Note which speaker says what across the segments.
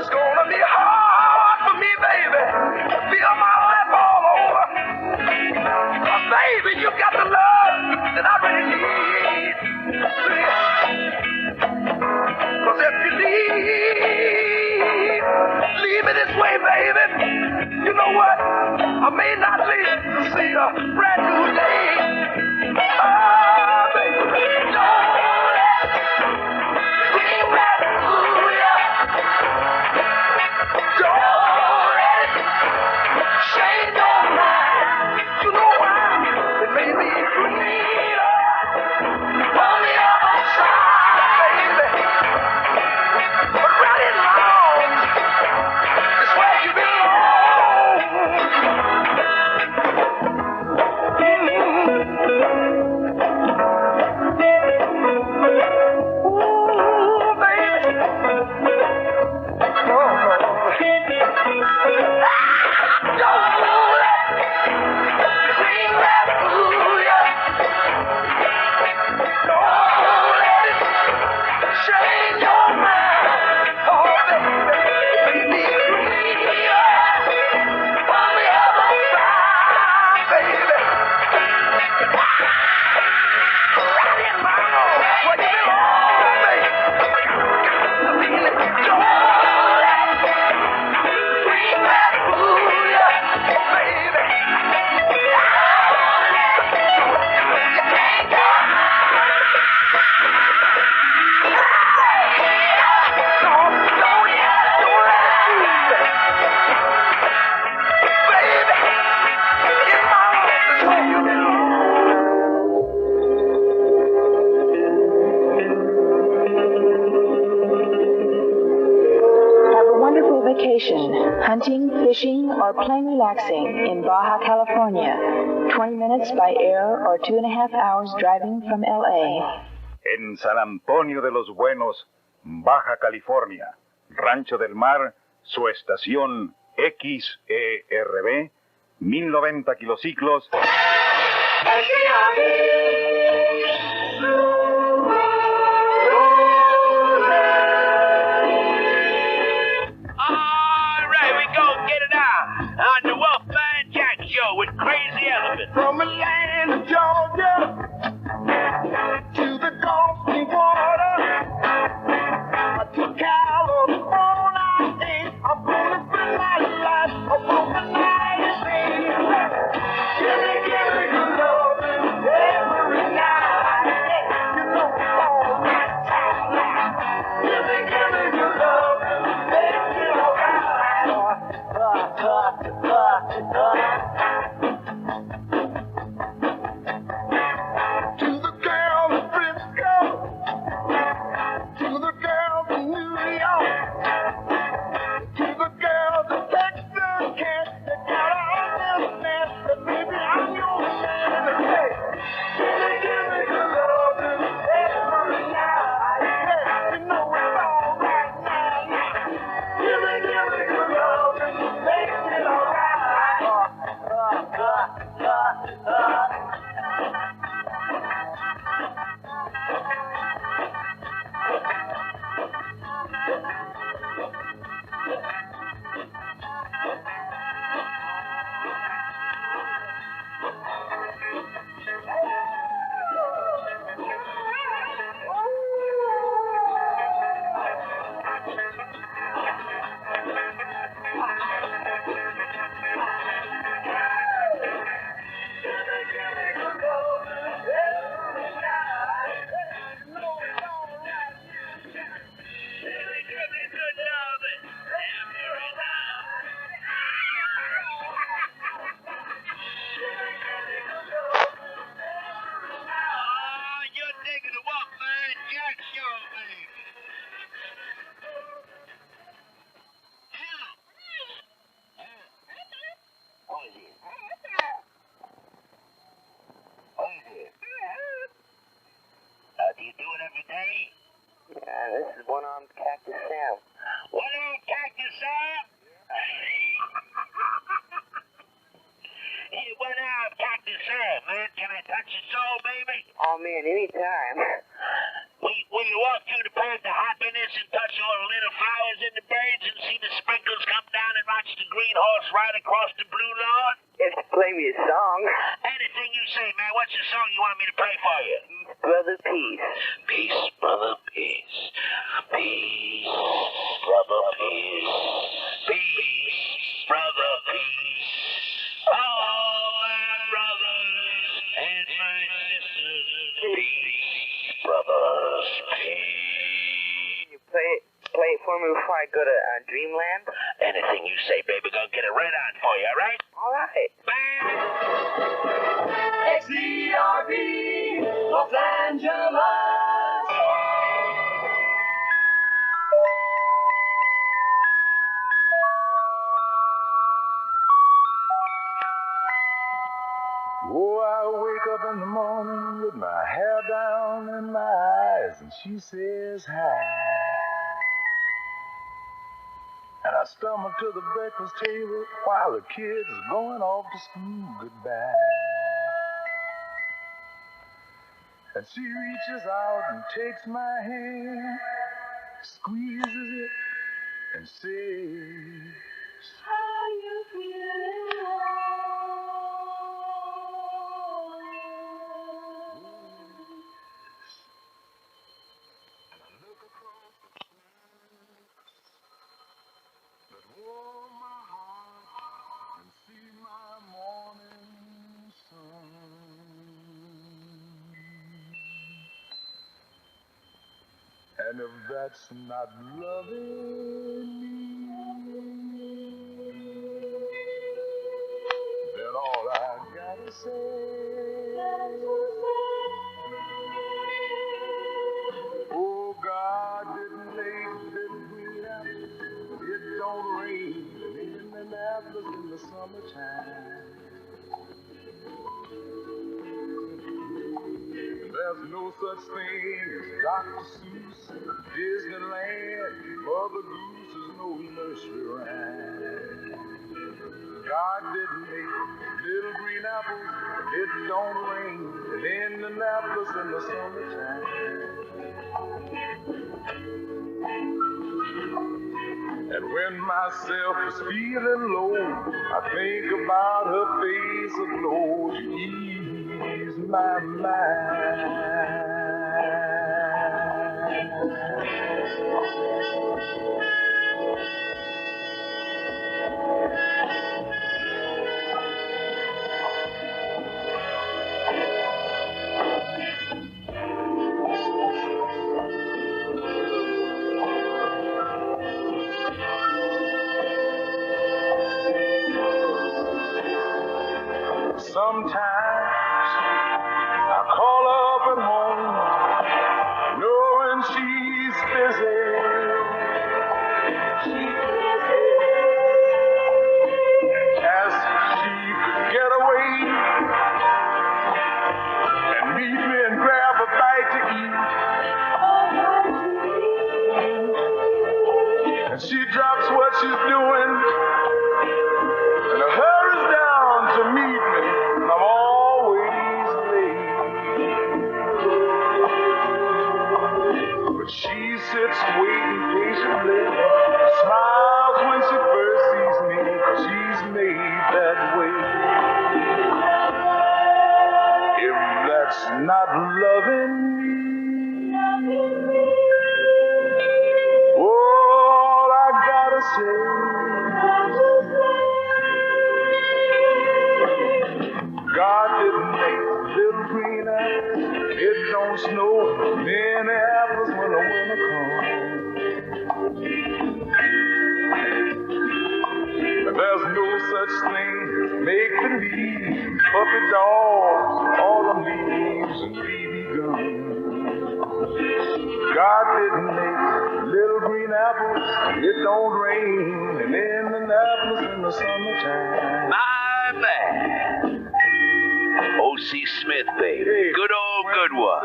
Speaker 1: It's gonna be hard for me, baby, to feel my life all over. 'Cause, baby, you got the love that I really need. 'Cause if you leave me this way, baby, you know what? I may not live to see a brand new day. Oh, baby, don't let green rat fool ya. Don't let it change your mind. You know why? It may be greener on the other side, baby. But right in my arms is where you belong. Ooh, baby. Oh, don't let green rat fool ya. Don't let it change your mind. Oh, baby, it may be greener on the other side, baby. Right in my arms, where you belong, baby. Don't let green rat fool ya, baby.
Speaker 2: Have a wonderful vacation, hunting, fishing, or plain relaxing in Baja California. 20 minutes by air or 2.5 hours driving from LA.
Speaker 3: En San Antonio de los Buenos, Baja California, Rancho del Mar, su estación XERB, 1090 kilociclos.
Speaker 4: All right, we go get it out on the Wolfman Jack Show with Crazy Elephant.
Speaker 1: From Atlanta, Georgia, to the Gulf of water, to California, I'm gonna spend my life above the night. Give me good loving every night. You know it's all right time now. Give me good loving, make it all right. To the girl in Frisco, to the girls in New York, to the girls in Texas, can't you gotta understand that baby I'm your man. Hey, give me good loving every night. Hey, you know it's all right now. Give me good loving, make it all right.
Speaker 4: You're digging the Wolfman Jack Show, baby. Do you do it every day?
Speaker 5: Yeah, this is one-armed Cactus Sam.
Speaker 4: One-armed Cactus Sam? Hey, one-armed Cactus Sam, man. Can I touch your soul, baby?
Speaker 5: Oh, man, anytime.
Speaker 4: Will you walk through the path of happiness and touch all the little flowers and the birds and see the horse ride across the blue lawn?
Speaker 5: If you play me a song.
Speaker 4: Anything you say, man. What's the song you want me to play for you?
Speaker 5: Peace, brother, peace.
Speaker 4: Peace, brother, peace. Peace, brother, peace. Peace, brother, peace. All my brothers and my sisters, peace, brothers, peace.
Speaker 5: Can you play it for me before I go to Dreamland?
Speaker 4: Anything you say, baby, gonna get it right on for you, all right?
Speaker 5: All right.
Speaker 1: XERB, Los Angeles. Oh, I wake up in the morning with my hair down and my eyes, and she says hi. And I stumble to the breakfast table while the kids are going off to school goodbye. And she reaches out and takes my hand, squeezes it, and says, how you feeling? And I look across the street that warm my heart and see my morning sun. And if that's not loving me, then all I gotta say, oh, God didn't make little green apples, it don't rain in Minneapolis in the summertime. There's no such thing as Dr. Seuss, Disneyland, Mother Goose is no nursery rhyme. God didn't make little green apples, it don't rain in Indianapolis in the summertime. And when myself is feeling low, I think about her face aglow to ease my mind. Sometimes I call up at home, knowing she's busy. As she could get away and meet me and grab a bite to eat. And she drops what she's doing and hurries down to meet me. I'm always late. But she sits waiting patiently, smiles when she first sees me, 'cause she's made that way. If that's not loving me, all I gotta say, God didn't make little green apples, it don't snow in Minneapolis when the winter comes. And there's no such thing as make-believe, puppy dogs, autumn leaves, and BB guns. God didn't make little green apples, it don't rain in Indianapolis in the summertime.
Speaker 4: My man. O.C. Smith, baby.
Speaker 1: Hey,
Speaker 4: good old good one.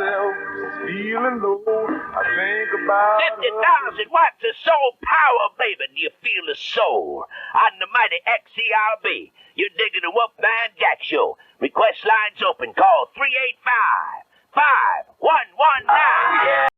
Speaker 1: Feeling low, I think about
Speaker 4: 50,000 watts of soul power, baby. Do you feel the soul? On the mighty XERB. You're digging the Wolfman Jack Show. Request lines open. Call 385-5119.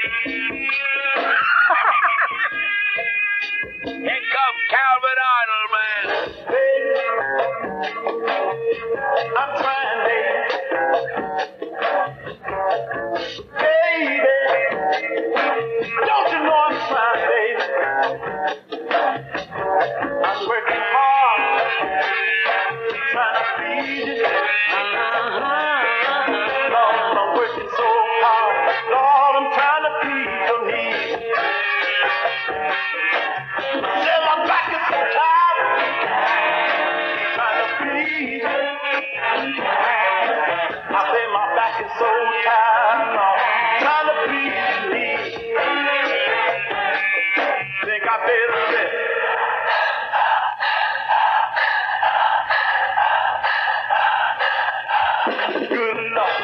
Speaker 4: Here comes Calvin Arnold, man.
Speaker 1: I'm trying, baby. Baby, don't you know I'm trying, baby? I'm working hard, trying to please you. Lord, I'm working so hard. Lord, I'm trying to please your needs. Said my back is so tired, trying to please you. I say my back is so tired, Lord, trying to please you. Think I better rest. Good Lord.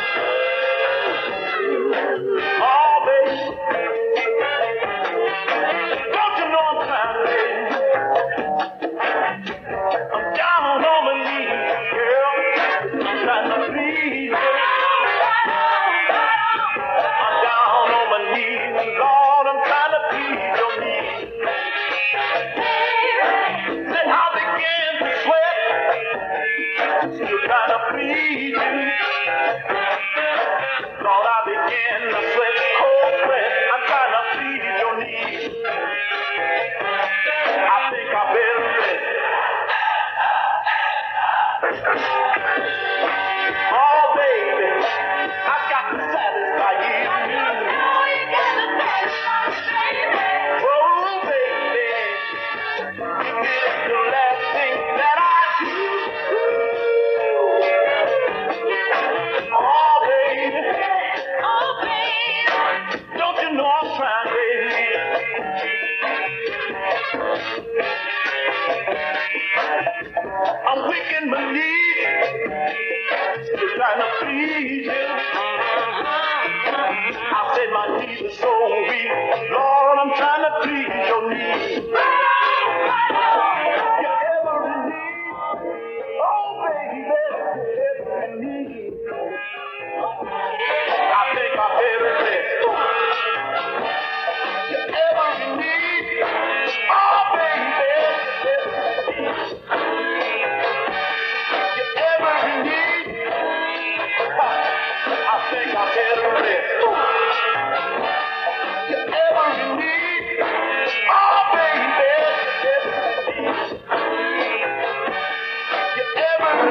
Speaker 1: Oh, baby. Don't you know I'm trying, baby? I'm down on my knees, girl. I'm trying to please you. I'm down on my knees, Lord. I'm trying to please your needs. Then I begin to sweat. Still trying to please you. Lord, I begin to sweat, cold sweat. I'm trying to please your needs. I think I better rest. Oh, baby, I got to satisfy you. Oh, baby, it is the last thing that I do. Oh, baby, don't you know I'm trying, baby? I'm weak in my knees, still trying to please you. I said my knees are so weak, Lord, I'm trying to please your needs. Your every need, oh baby, your every need. I think I better rest. Your every need, oh baby, your every need. I think I better rest. Your every need, oh baby, your every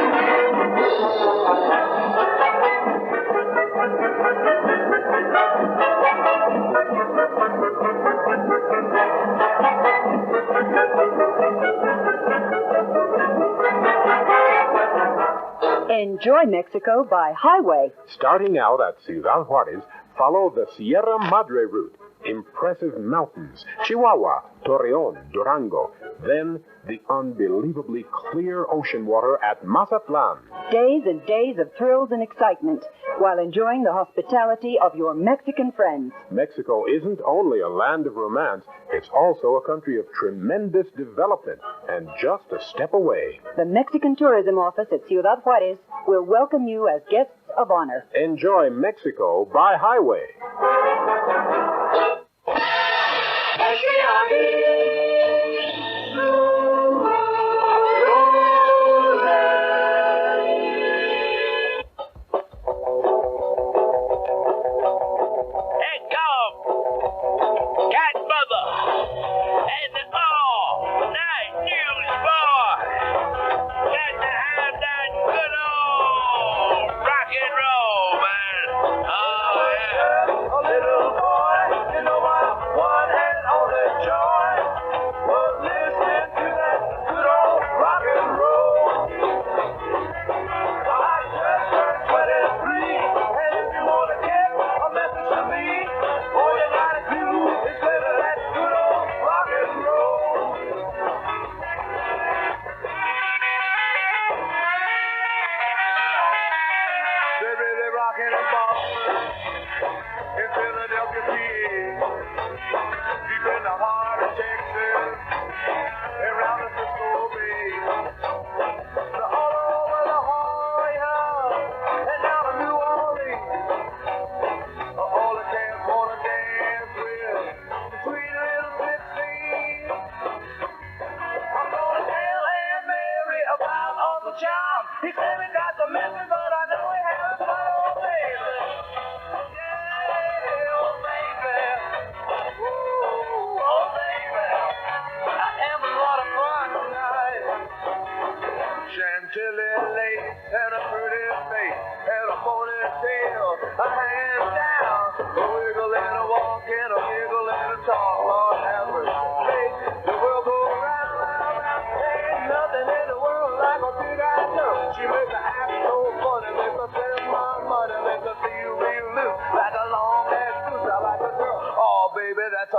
Speaker 6: Enjoy Mexico by highway.
Speaker 7: Starting out at Ciudad Juarez, follow the Sierra Madre route. Impressive mountains, Chihuahua, Torreon, Durango. Then the unbelievably clear ocean water at Mazatlan.
Speaker 6: Days and days of thrills and excitement while enjoying the hospitality of your Mexican friends.
Speaker 7: Mexico isn't only a land of romance, it's also a country of tremendous development and just a step away.
Speaker 6: The Mexican Tourism Office at Ciudad Juarez will welcome you as guests of honor.
Speaker 7: Enjoy Mexico by highway.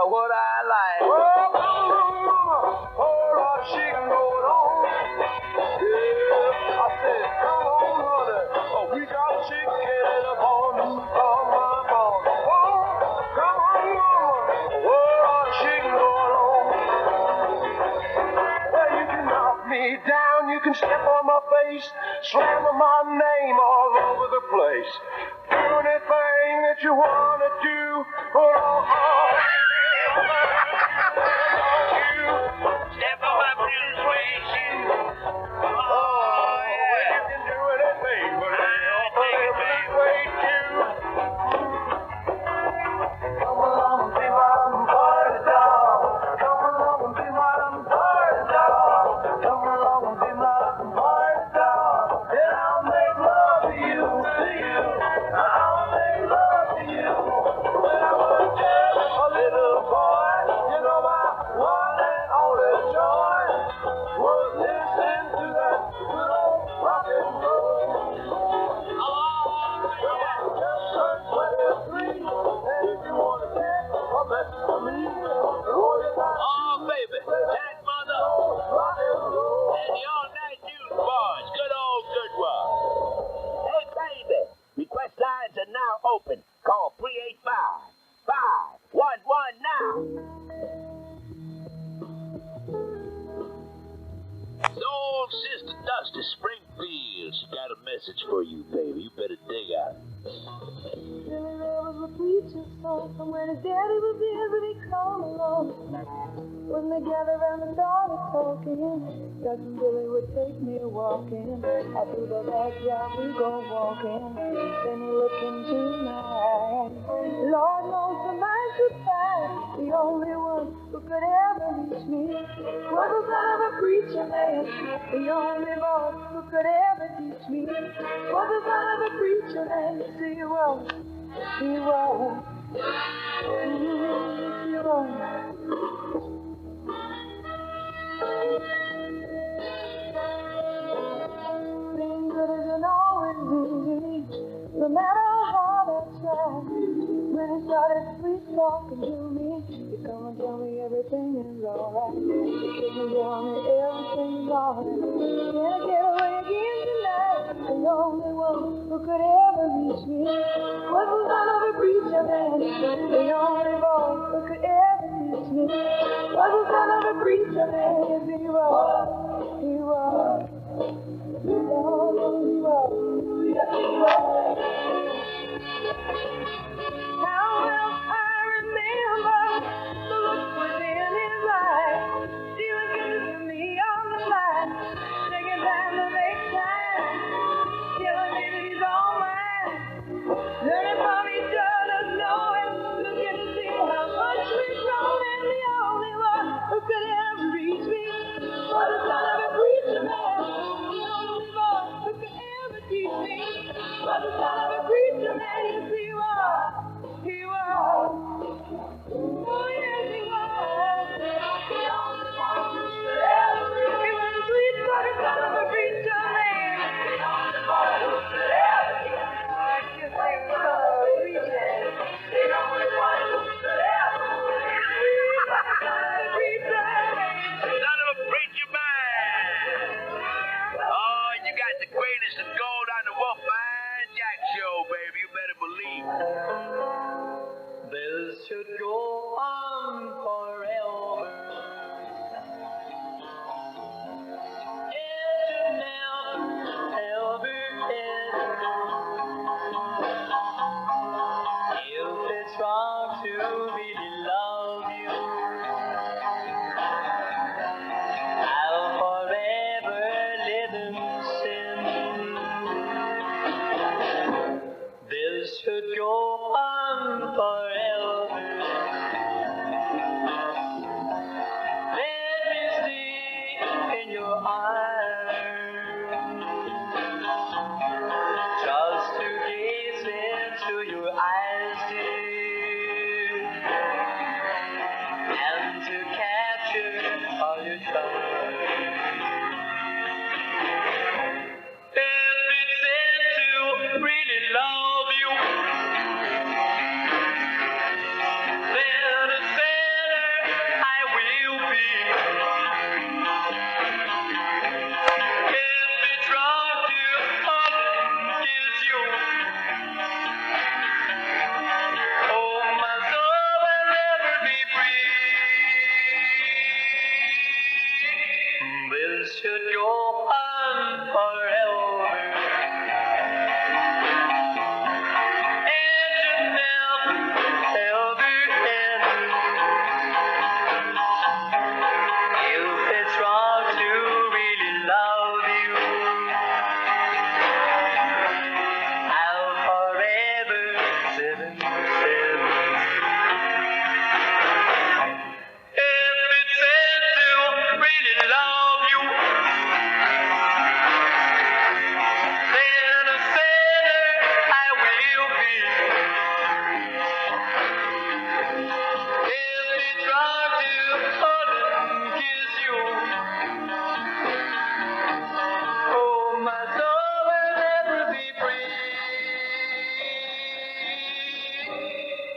Speaker 1: what I like. Oh, mama, oh, Lord, she can go on. Yeah, I said, come on, honey. Oh, we got chicken upon you, come on. Oh, come on, mama. Oh, Lord, she can go on. Well, you can knock me down, you can step on my face, slam my name all over the place. Do anything that you want to do.
Speaker 4: Step on my blue suede shoe.
Speaker 1: Oh, yeah. You can do anything, but I take it, baby. Come along and be my party dog. Come along and be my party dog. Come along and be my party dog. And I'll make love to you, I'll make love to you. When I was just a little boy, you know my one and only joy was listening to that good old rock and roll. Just turned 23, and if you want to get a message from me,
Speaker 4: Oh, baby, that mother. And the all-night news boys. Good old good one. Hey, baby, request lines are now open. Call 385-5111 now. Old Sister Dusty Springfield, she got a message for you, baby. You better dig out.
Speaker 8: Billy Ray was a preacher's son, and when his daddy was ill, he'd come along. When they gathered around and started talking, Cousin Billy would take me walking. Out through the backyard we go walking. Then he looked into my eyes. Lord knows to my surprise, the only one who could ever reach me was the son of a preacher man. The only boy who could ever teach me was the son of a preacher man. See, he was. He was. Being good isn't always easy, no matter how hard I try. When he started sweet talking to me, he come and tell me everything is alright. He kiss me, tell me everything's alright. Can I get away again tonight? The only one who could ever reach me was the son of a preacher man. The only boy who could ever teach me was the son of a preacher man. Yes, he was. He was. Oh, he was. Yes, he was. How well I remember the look within his eyes. She was giving to me on the line, taking time to make time. Telling me that he's all mine. Learning from each other, knowing, looking to see how much we've grown. And the only one who could ever reach me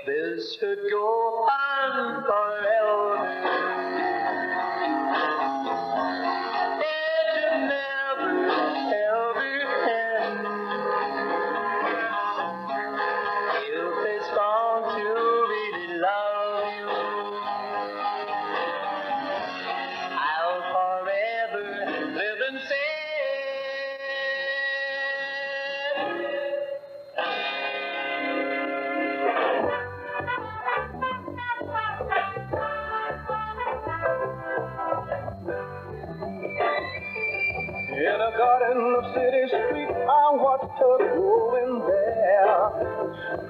Speaker 9: this should go on forever. It should never, ever end. If it's wrong to really love you, I'll forever live and say.
Speaker 1: In a garden of City Street, I watched her growing there.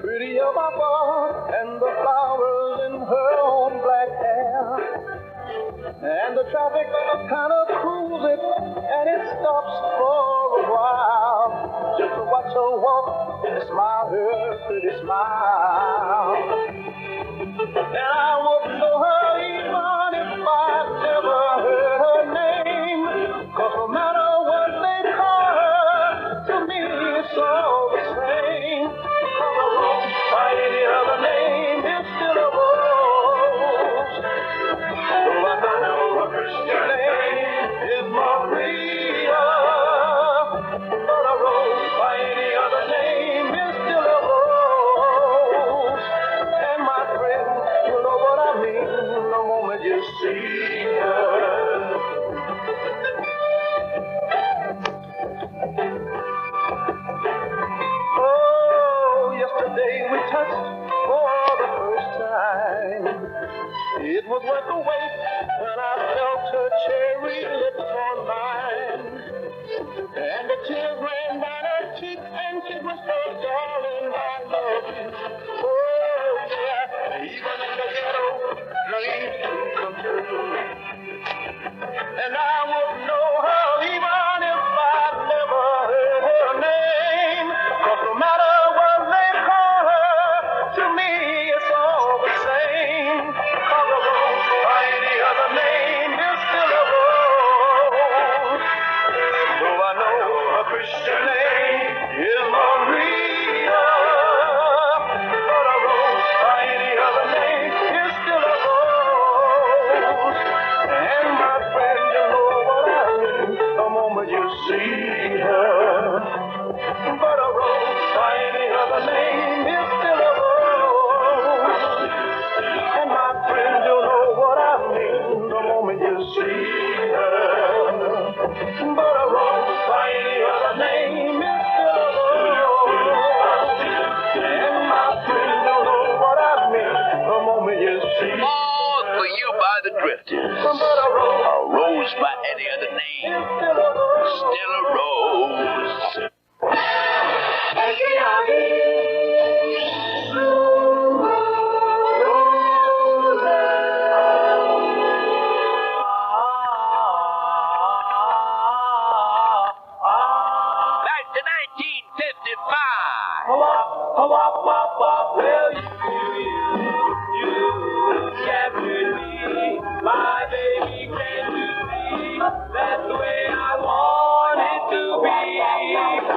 Speaker 1: Pretty of above, and the flowers in her own black hair. And the traffic kind of cruises, and it stops for a while, just to watch her walk and smile her pretty smile. And I wouldn't know her even if I'd never heard her name, 'cause no matter what they call her, to me it's all the same. 'Cause a rose by any other name is still a rose. So I know her Christian name is Maria, but a rose by any other name is still a rose. And my friend, you know what I mean the moment you see her. Oh, yesterday we touched for the first time. It was worth the wait when I felt her cherry lips on mine. And the tears ran down her cheek and she whispered, darling, I love you. Oh, yeah, even in the ghetto, dreams do come true. And I wouldn't know her even if I'd never heard her name. 'Cause no matter what they call her, to me it's all the same. 'Cause a rose by any other name is still a rose. Though I know her Christian name is Maria, but a rose by any other name is still a rose. And my friend, you know what I mean the moment you see her. But a rose by any other name is still a rose. And my friend, you know what I mean the moment you see her. But a rose by any other name is still a rose. And my friend, you know what I mean the moment you see her.
Speaker 4: All for you by the Drifters.
Speaker 1: But a rose,
Speaker 4: A rose by any other name,
Speaker 1: is still a rose.
Speaker 4: still a rose. Back to 1955.
Speaker 1: Well, you captured me, my baby, can't you see? That's the way I want it to be.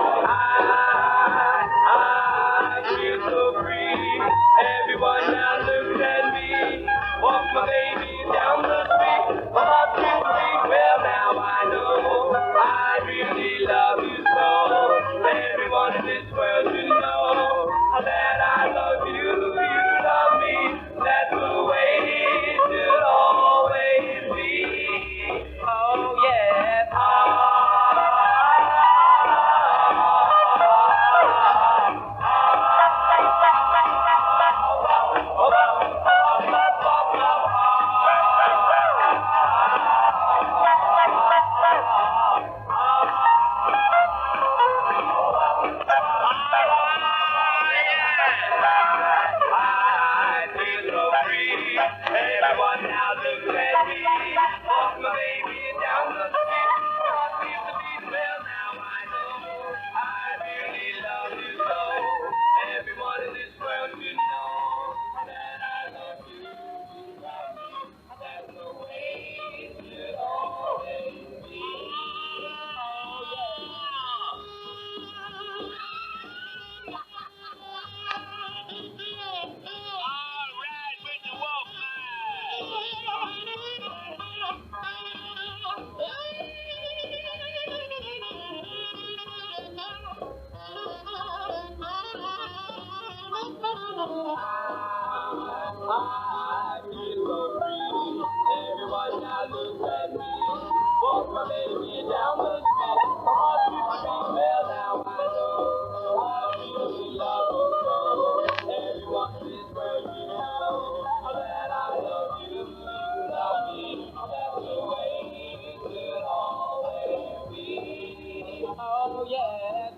Speaker 9: I feel so free. Everyone now look at me. Walk my baby down the street. All people be well now I know. I really love you so. Everyone is working out that I love you. You love me. That's the way it will always be. Oh yeah.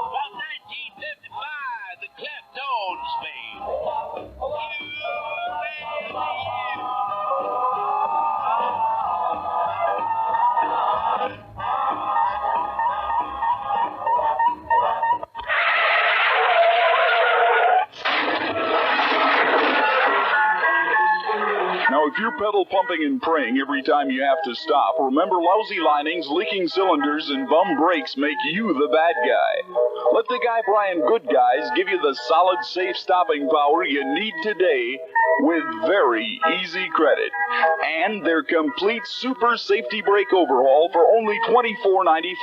Speaker 4: About 1955, the Claptones made.
Speaker 10: Now, if you're pedal pumping and praying every time you have to stop, remember lousy linings, leaking cylinders, and bum brakes make you the bad guy. Let the Guy Bryan Good Guys give you the solid, safe stopping power you need today with very easy credit. And their complete super safety brake overhaul for only $24.95.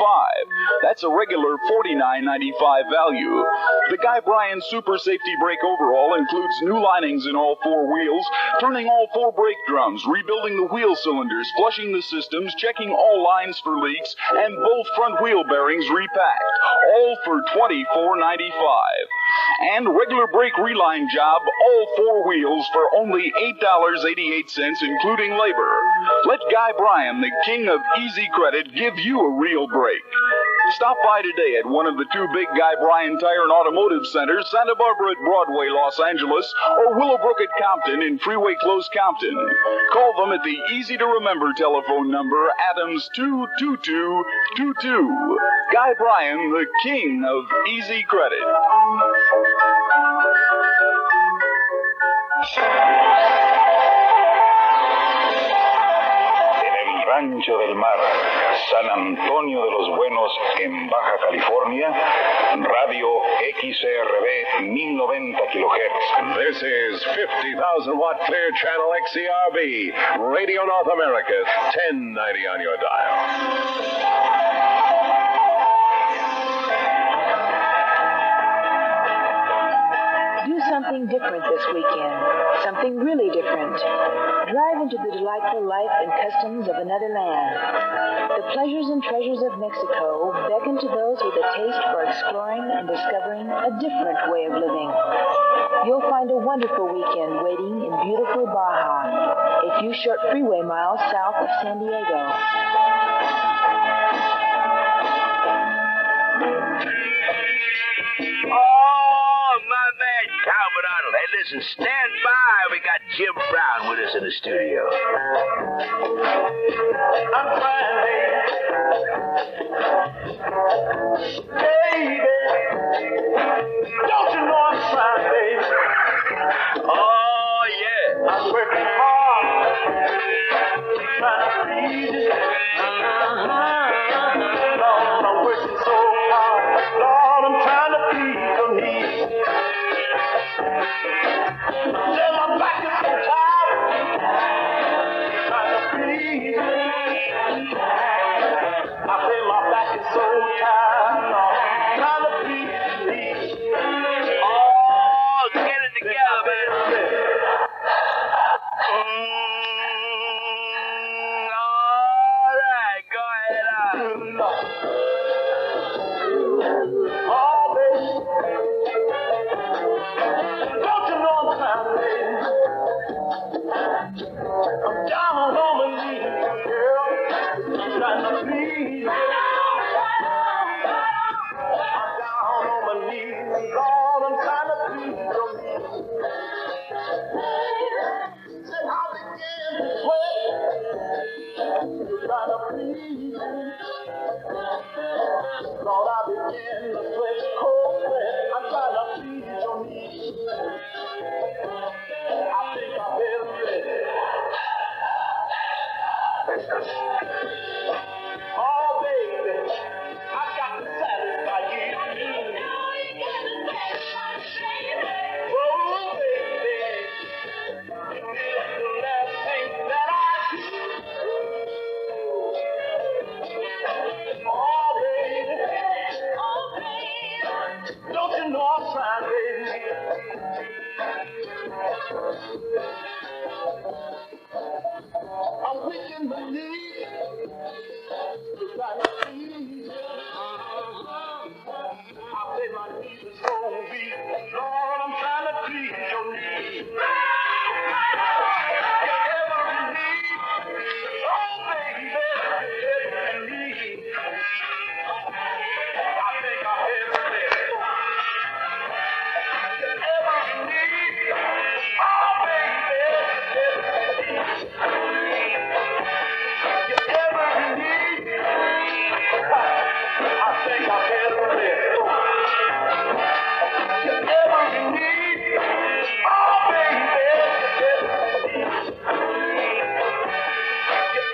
Speaker 10: That's a regular $49.95 value. The Guy Bryan Super Safety Brake Overhaul includes new linings in all four wheels, turning all four brake drums, rebuilding the wheel cylinders, flushing the systems, checking all lines for leaks, and both front wheel bearings repacked, all for $24.95. And regular brake reline job, all four wheels for only $8.88, including labor. Let Guy Bryan, the king of easy credit, give you a real break. Stop by today at one of the two big Guy Bryan Tire and Automotive Centers, Santa Barbara at Broadway, Los Angeles, or Willowbrook at Compton in Freeway Close, Compton. Call them at the easy-to-remember telephone number, Adams 22222. Guy Bryan, the king of easy credit.
Speaker 3: Rancho del Mar, San Antonio de los Buenos, en Baja California, Radio XERB 1090 kHz.
Speaker 7: This is 50,000 watt clear channel XERB, Radio North America, 1090 on your dial.
Speaker 2: Do something different this weekend. Something really different. Drive into the delightful life and customs of another land. The pleasures and treasures of Mexico beckon to those with a taste for exploring and discovering a different way of living. You'll find a wonderful weekend waiting in beautiful Baja, a few short freeway miles south of San Diego.
Speaker 4: Calvin Arnold. Hey, listen, stand by. We got Jim Brown with us in the studio.
Speaker 9: I'm trying, baby. Don't you know I'm trying, baby?
Speaker 4: Oh, yeah.
Speaker 9: I'm working hard, trying to please you. Lord, I'm working so hard. Lord, I'm trying to please your needs. Till my back is so tired, trying to please you. I say my back is so tired, Lord, trying to please you.
Speaker 4: Oh, get it together, man. All right, go ahead on.
Speaker 9: Oh, baby. Don't you know I'm trying, baby? I'm down on my knees, girl, trying to please you. I'm down on my knees, Lord, I'm trying to please you. Said I began to sweat, trying to please you. Lord, I began to sweat cold sweat, I'm trying to please your needs. I think I better ready. Oh, baby, I got to satisfy you. Oh, baby, it's the last thing that I do. Oh, baby,
Speaker 1: the north side, baby. I'm weak in my knees. Trying to see. I say my knees is so weak. Lord, I'm trying to please your needs. Every need. Oh, baby, every need. I think I have it. Every need. Oh, baby, every need. Every need. I think I have it. Every need. Oh, baby,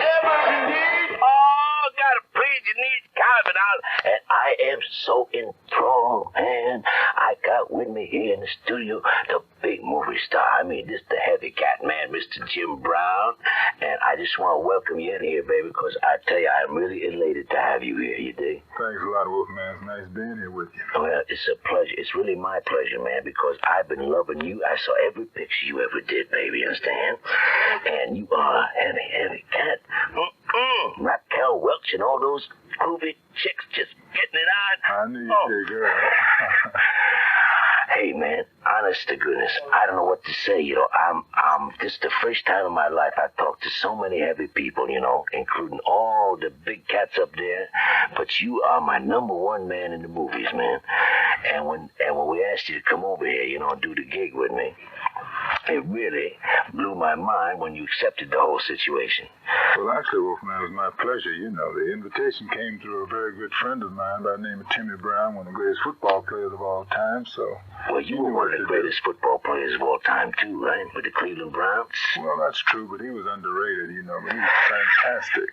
Speaker 1: every need.
Speaker 4: Oh, gotta please your needs, Calvin. And I am so enthralled, man. I got with me here in the studio the big movie star. I mean, this the heavy cat, man, Mr. Jim Brown. And I just want to welcome you in here, baby, because I tell you, I'm really elated to have you here, you dig?
Speaker 11: Thanks a lot, Wolfman. It's nice being here with you.
Speaker 4: Well, it's a pleasure. It's really my pleasure, man, because I've been loving you. I saw every picture you ever did, baby, understand? And you are a heavy, heavy cat. Raquel Welch and all those groovy chicks just getting it on.
Speaker 11: I knew you'd say, girl.
Speaker 4: Hey, man, honest to goodness, I don't know what to say, you know. This is the first time in my life I've talked to so many heavy people, you know, including all the big cats up there. But you are my number one man in the movies, man. And when we asked you to come over here, you know, and do the gig with me, it really blew my mind when you accepted the whole situation.
Speaker 11: Well, actually, Wolfman, it was my pleasure. You know, the invitation came through a very good friend of mine by the name of Timmy Brown, one of the greatest football players of all time, so...
Speaker 4: Well, you were one of the greatest football players of all time, too, right? With the Cleveland Browns?
Speaker 11: Well, that's true, but he was underrated, you know, but he was fantastic.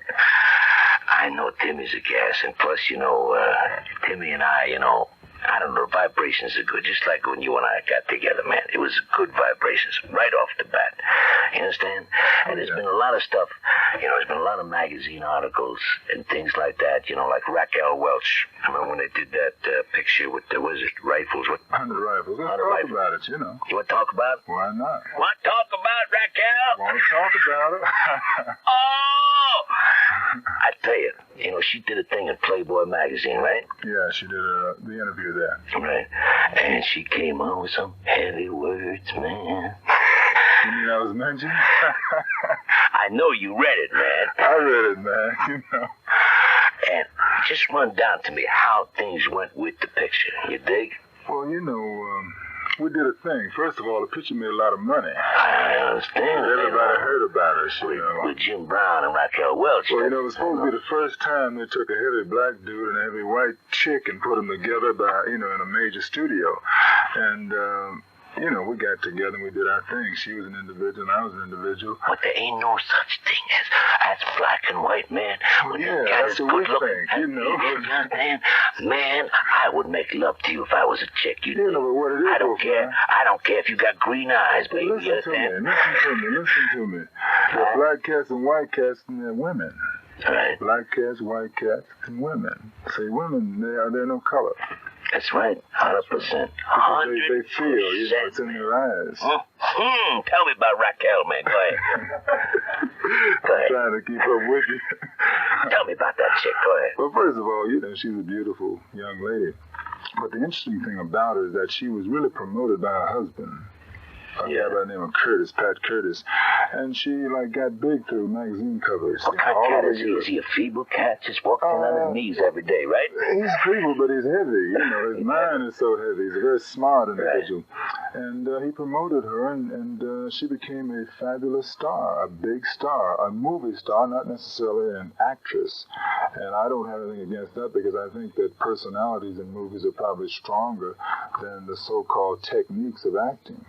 Speaker 4: I know Timmy's a gas, and plus, you know, Timmy and I, you know, I don't know, the vibrations are good, just like when you and I got together, man. It was good vibrations right off the bat. You understand? And there's been a lot of stuff, you know, there's been a lot of magazine articles and things like that, you know, like Raquel Welch. I remember when they did that picture with the, what is it, rifles?
Speaker 11: 100 rifles. Let's talk about it, you know.
Speaker 4: You want to talk about it?
Speaker 11: Why not?
Speaker 4: Want to talk about it, Raquel?
Speaker 11: Want to talk about it?
Speaker 4: Oh! I tell you, you know, she did a thing in Playboy magazine, right?
Speaker 11: Yeah, she did the interview there.
Speaker 4: Right. And she came on with some heavy words, man.
Speaker 11: You mean I was mentioned?
Speaker 4: I know you read it, man.
Speaker 11: I read it, man, you know.
Speaker 4: And just run down to me how things went with the picture. You dig?
Speaker 11: Well, you know, we did a thing. First of all, the picture made a lot of money.
Speaker 4: I understand.
Speaker 11: Everybody heard about us, you know.
Speaker 4: With Jim Brown and Raquel Welch.
Speaker 11: Well, you know, it was supposed to be the first time they took a heavy black dude and a heavy white chick and put them together by, you know, in a major studio. And, you know, we got together and we did our thing. She was an individual and I was an individual.
Speaker 4: But there ain't no such thing as black and white, man.
Speaker 11: Well, yeah, that's what we think, you know.
Speaker 4: Man, I would make love to you if I was a chick. You
Speaker 11: know, but what it is,
Speaker 4: I don't care.
Speaker 11: Man.
Speaker 4: I don't care if you got green eyes, baby.
Speaker 11: Listen to me. There are black cats and white cats and they're women.
Speaker 4: Right.
Speaker 11: Black cats, white cats, and women. Say women, they're no color.
Speaker 4: That's right, 100%.
Speaker 11: They feel, you know, it's in their eyes.
Speaker 4: Tell me about Raquel, man. Go ahead.
Speaker 11: I'm trying to keep up with you.
Speaker 4: Tell me about that chick. Go ahead.
Speaker 11: Well, first of all, you know, she's a beautiful young lady. But the interesting thing about her is that she was really promoted by her husband. A guy by the name of Curtis, Pat Curtis. And she, like, got big through magazine covers.
Speaker 4: What kind of cat is he? Is he a feeble cat just walking on his knees every day, right?
Speaker 11: He's feeble, but he's heavy. You know, his mind is so heavy. He's a very smart individual. Right. And he promoted her, and she became a fabulous star, a big star, a movie star, not necessarily an actress. And I don't have anything against that because I think that personalities in movies are probably stronger than the so-called techniques of acting.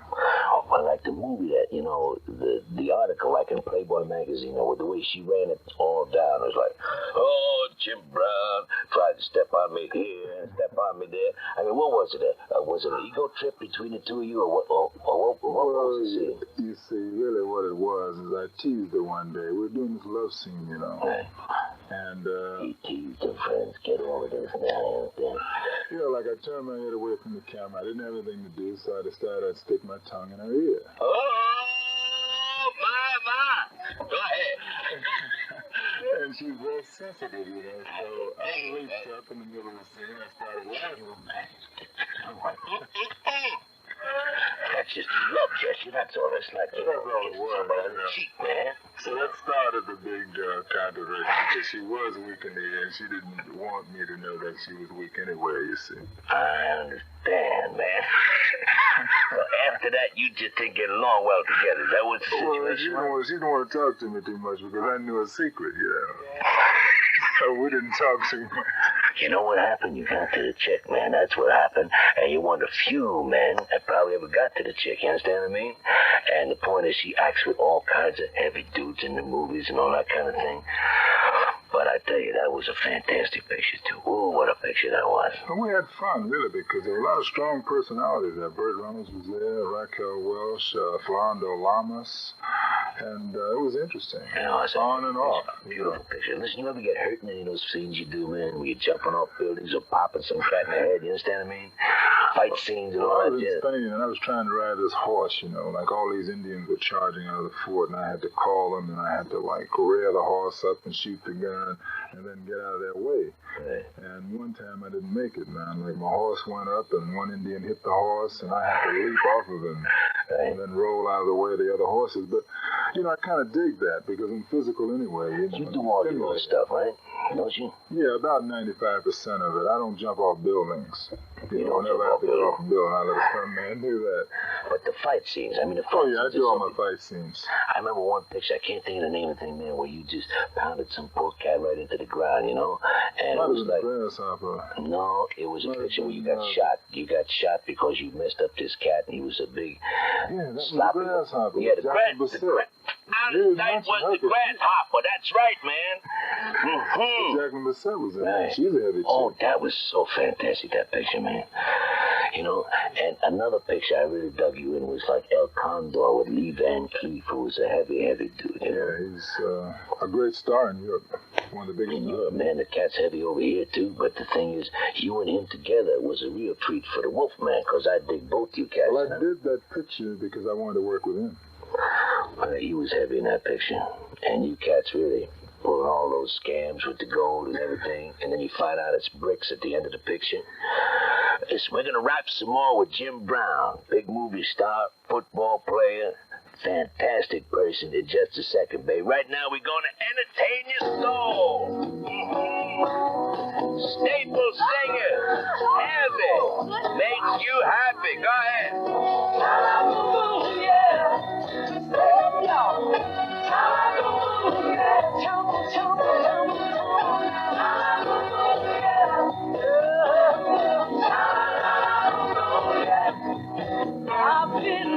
Speaker 4: Well, like the movie that, you know, the article, like in Playboy magazine, you know, the way she ran it all down, it was like, oh, Jim Brown tried to step on me here and step on me there. I mean, what was it? Was it an ego trip between the two of you, or what was the scene?
Speaker 11: You see, really what it was is I teased her one day. We were doing this love scene, you know.
Speaker 4: Right.
Speaker 11: And
Speaker 4: he teased her friends. Get over this now.
Speaker 11: You know, like I turned my head away from the camera. I didn't have anything to do, so I decided I'd stick my tongue in her ear.
Speaker 4: Oh, my. Go ahead.
Speaker 11: And she's very sensitive, you know, so I leaped up in the middle of the scene and I started laughing.
Speaker 4: That's just love, Jesse. That's all it's like.
Speaker 11: That's all it was.
Speaker 4: Cheap, man.
Speaker 11: So that started the big controversy because she was weak in the ear and she didn't want me to know that she was weak anywhere, you see.
Speaker 4: I understand, man. Well, after that, you just didn't get along well together. Is that what the situation was?
Speaker 11: She didn't want to talk to me too much because I knew a secret, you know. So we didn't talk too much.
Speaker 4: You know what happened? You got to the chick, man. That's what happened. And you're one of the few men that probably ever got to the chick. You understand what I mean? And the point is, she acts with all kinds of heavy dudes in the movies and all that kind of thing. But I tell you, that was a fantastic picture, too. Ooh, what a picture that was.
Speaker 11: Well, we had fun, really, because there were a lot of strong personalities there. Burt Reynolds was there, Raquel Welch, Florando Lamas, and it was interesting.
Speaker 4: You know, it's
Speaker 11: on and off.
Speaker 4: Beautiful picture. Listen, you ever get hurt in any of those scenes you do, man, where you're jumping off buildings or popping some cat in the head, you understand what I mean? Fight scenes and all
Speaker 11: I
Speaker 4: that
Speaker 11: was in Spain, and I was trying to ride this horse, you know, like all these Indians were charging out of the fort, and I had to call them, and I had to, like, rear the horse up and shoot the gun, and then get out of their way.
Speaker 4: Right.
Speaker 11: And one time I didn't make it, man. Like, my horse went up, and one Indian hit the horse, and I had to leap off of him,
Speaker 4: right,
Speaker 11: and then roll out of the way of the other horses. But, you know, I kind of dig that, because I'm physical anyway. You
Speaker 4: do all your own stuff, right? Don't you?
Speaker 11: Yeah, about 95% of it. I don't jump off buildings. You know, whenever I have to get off a building, I let a stunt man do that.
Speaker 4: But the fight scenes, I mean, the fight
Speaker 11: Oh, yeah, I
Speaker 4: scenes
Speaker 11: do all my fight scenes.
Speaker 4: I remember one picture, I can't think of the name of the thing, man, where you just pounded some poor cat right into the ground, you know? And it was like,
Speaker 11: grasshopper.
Speaker 4: no, it was a picture where you got shot. You got shot because you messed up this cat, and he was a big,
Speaker 11: yeah, that
Speaker 4: sloppy.
Speaker 11: Was the grasshopper.
Speaker 4: Yeah, the grasshopper. That was the grasshopper. That's right, man. Mm-hmm.
Speaker 11: Jacqueline Bisset was in
Speaker 4: Right.
Speaker 11: there. She's a heavy chick.
Speaker 4: Oh, that was so fantastic, that picture, man. You know, and another picture I really dug you in was like El Condor with Lee Van Cleef, who was a heavy, heavy dude. You know?
Speaker 11: Yeah, he's a great star in Europe. One of the biggest.
Speaker 4: In Europe, man, the cat's heavy over here, too. But the thing is, you and him together was a real treat for the Wolfman, because I dig both you cats.
Speaker 11: Well, I did that picture because I wanted to work with him.
Speaker 4: He was heavy in that picture. And you cats really pulling all those scams with the gold and everything. And then you find out it's bricks at the end of the picture. We're going to wrap some more with Jim Brown, big movie star, football player, fantastic person in just a second, babe. Right now, we're going to entertain your soul. Staple singer, heavy, makes you happy. Go ahead.
Speaker 8: I've been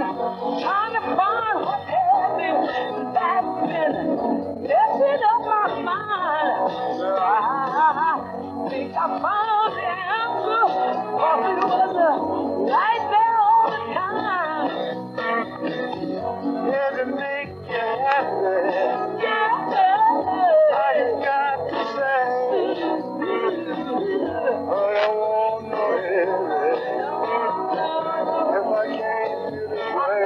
Speaker 8: trying to find what's happening. That's been messing up my mind. I think I found the answer, cause it was right there all the time. And to make you happy, I just got to say, I don't want no help. If I can't do this way.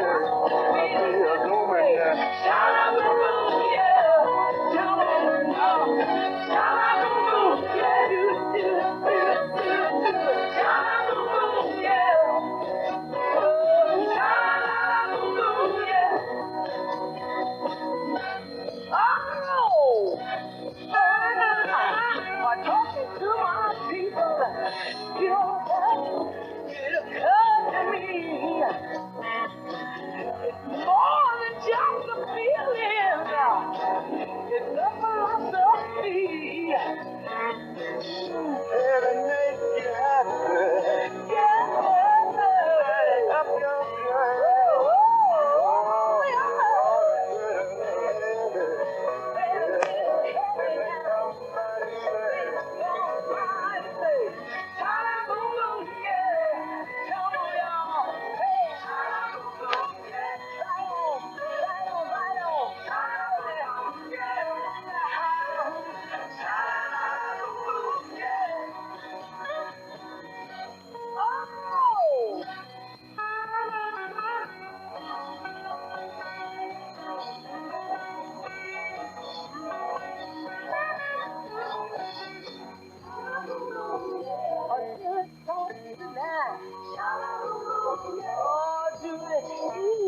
Speaker 8: Oh, Julie,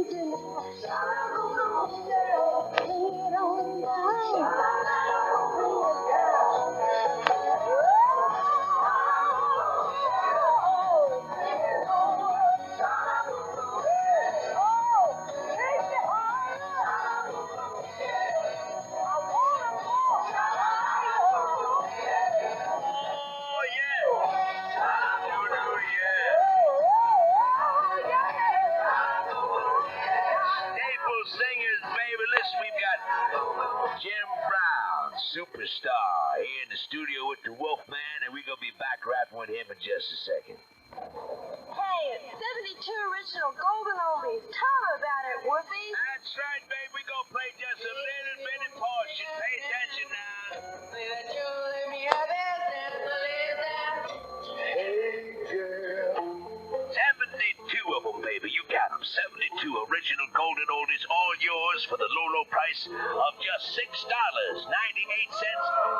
Speaker 8: easy now. Girl, bring it on down. Bring it down.
Speaker 4: Singers, baby. Listen, we've got Jim Brown, superstar, here in the studio with the Wolfman, and we're going to be back rapping with him in just a second.
Speaker 8: Hey, it's 72 original golden oldies. Tell them about it, Wolfie.
Speaker 4: That's right, baby. We're going to play just a little bit of portion. Pay attention now.
Speaker 1: Hey, girl.
Speaker 4: 72 of them, baby. You got them. 72 original golden oldies, all yours for the low, low price of just $6.98.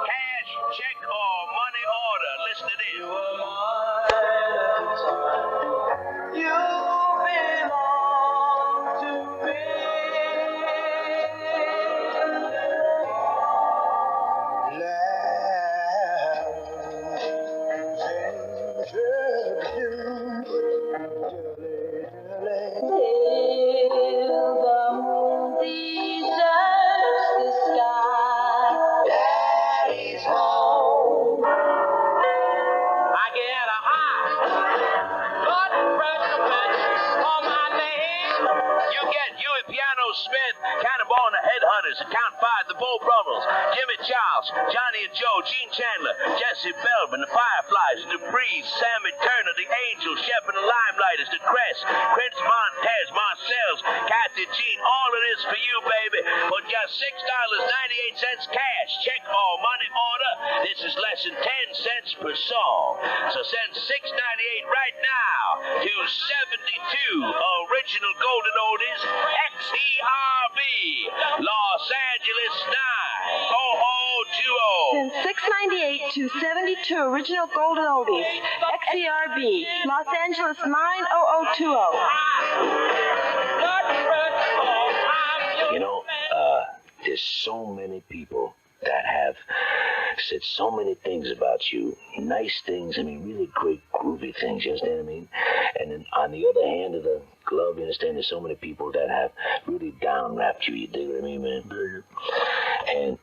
Speaker 4: Cash, check, or money order. Listen to this.
Speaker 1: You belong to me.
Speaker 8: Till the moon deserts the sky, Daddy's home.
Speaker 9: I get a high blood pressure bitch on my name.
Speaker 4: You get Huey Piano Smith, Cannonball and the Headhunters, and Count Five, the Bull Brummels, Jimmy Charles, Johnny and Joe, Gene Chandler, Jesse Belvin, the Fireflies, the Duprees, Sammy Turner, the Angels, Shep and the Limelighters, the Crest, Prince Montez, Marcells, Kathy Jean. All of this for you, baby, for just $6.98 cash, check or money order. This is less than 10 cents per song. So send $6.98 right now to 72 original golden oldies, XERB, Los Angeles 90020.
Speaker 2: Send $6.98 to 72 original golden oldies, XERB, Los Angeles 90020.
Speaker 4: You know, there's so many people that have said so many things about you. Nice things, I mean, really great, groovy things, you understand what I mean? And then on the other hand of the glove, you understand, there's so many people that have really down-rapped you. You dig what I mean, man?
Speaker 11: Dig it.
Speaker 4: And